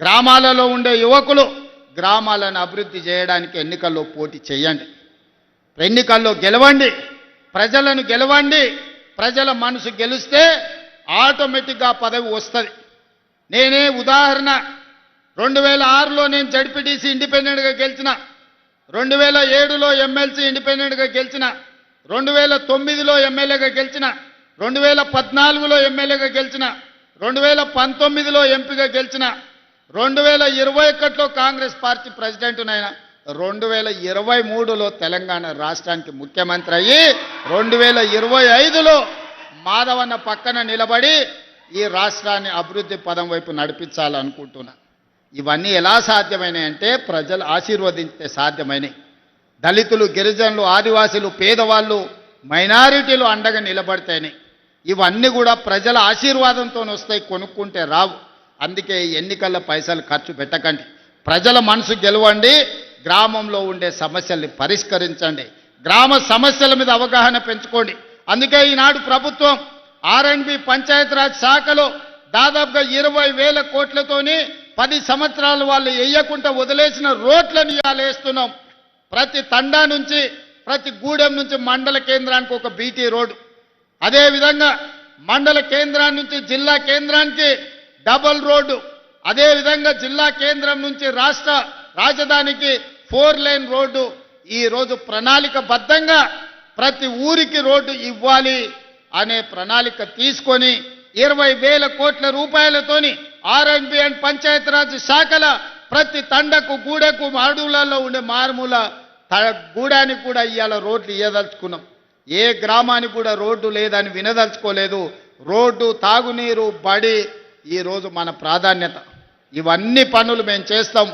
గ్రామాలలో ఉండే యువకులు గ్రామాలను అభివృద్ధి చేయడానికి ఎన్నికల్లో పోటీ చేయండి, ఎన్నికల్లో గెలవండి, ప్రజలను గెలవండి. ప్రజల మనసు గెలిస్తే ఆటోమేటిక్గా పదవి వస్తుంది. నేనే ఉదాహరణ, 2006లో నేను జడ్పీటీసీ ఇండిపెండెంట్గా గెలిచిన, 2007లో ఎమ్మెల్సీ ఇండిపెండెంట్గా గెలిచిన, 2009లో ఎమ్మెల్యేగా గెలిచిన, 2014లో ఎమ్మెల్యేగా గెలిచిన, 2019లో ఎంపీగా గెలిచిన, 2021లో కాంగ్రెస్ పార్టీ ప్రెసిడెంట్నైనా, 2023లో తెలంగాణ రాష్ట్రానికి ముఖ్యమంత్రి అయ్యి 2025లో మాధవన్న పక్కన నిలబడి ఈ రాష్ట్రాన్ని అభివృద్ధి పదం వైపు నడిపించాలనుకుంటున్నా. ఇవన్నీ ఎలా సాధ్యమైనాయంటే ప్రజలు ఆశీర్వదించితే సాధ్యమైనవి. దళితులు, గిరిజనులు, ఆదివాసీలు, పేదవాళ్ళు, మైనారిటీలు అండగా నిలబడితేనే ఇవన్నీ కూడా ప్రజల ఆశీర్వాదంతో వస్తాయి, కొనుక్కుంటే రావు. అందుకే ఎన్నికల్లో పైసలు ఖర్చు పెట్టకండి, ప్రజల మనసు గెలవండి, గ్రామంలో ఉండే సమస్యల్ని పరిష్కరించండి, గ్రామ సమస్యల మీద అవగాహన పెంచుకోండి. అందుకే ఈనాడు ప్రభుత్వం R&B పంచాయతీరాజ్ శాఖలో దాదాపుగా 20,000 కోట్లతోని 10 సంవత్సరాలు వాళ్ళు వేయకుండా వదిలేసిన రోడ్లను ఇవాళ వేస్తున్నాం. ప్రతి తండా నుంచి, ప్రతి గూడెం నుంచి మండల కేంద్రానికి ఒక బీటీ రోడ్డు, అదేవిధంగా మండల కేంద్రాన్ని నుంచి జిల్లా కేంద్రానికి డబల్ రోడ్డు, అదేవిధంగా జిల్లా కేంద్రం నుంచి రాష్ట్ర రాజధానికి 4 లేన్ రోడ్డు. ఈరోజు ప్రణాళికబద్ధంగా ప్రతి ఊరికి రోడ్డు ఇవ్వాలి అనే ప్రణాళిక తీసుకొని 20,000 కోట్ల రూపాయలతోని R&B అండ్ పంచాయతీరాజ్ శాఖల ప్రతి తండకు, గూడెకు, అడవులలో ఉండే మారుమూల గూడానికి కూడా ఇవాళ రోడ్లు ఇవ్వదలుచుకున్నాం. ఏ గ్రామానికి కూడా రోడ్డు లేదని వినదలుచుకోలేదు. రోడ్డు, తాగునీరు, బడి ఈరోజు మన ప్రాధాన్యత. ఇవన్నీ పనులు మేము చేస్తాం.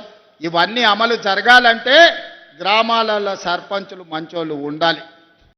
ఇవన్నీ అమలు జరగాలంటే గ్రామాలలో సర్పంచులు మంచోళ్ళు ఉండాలి.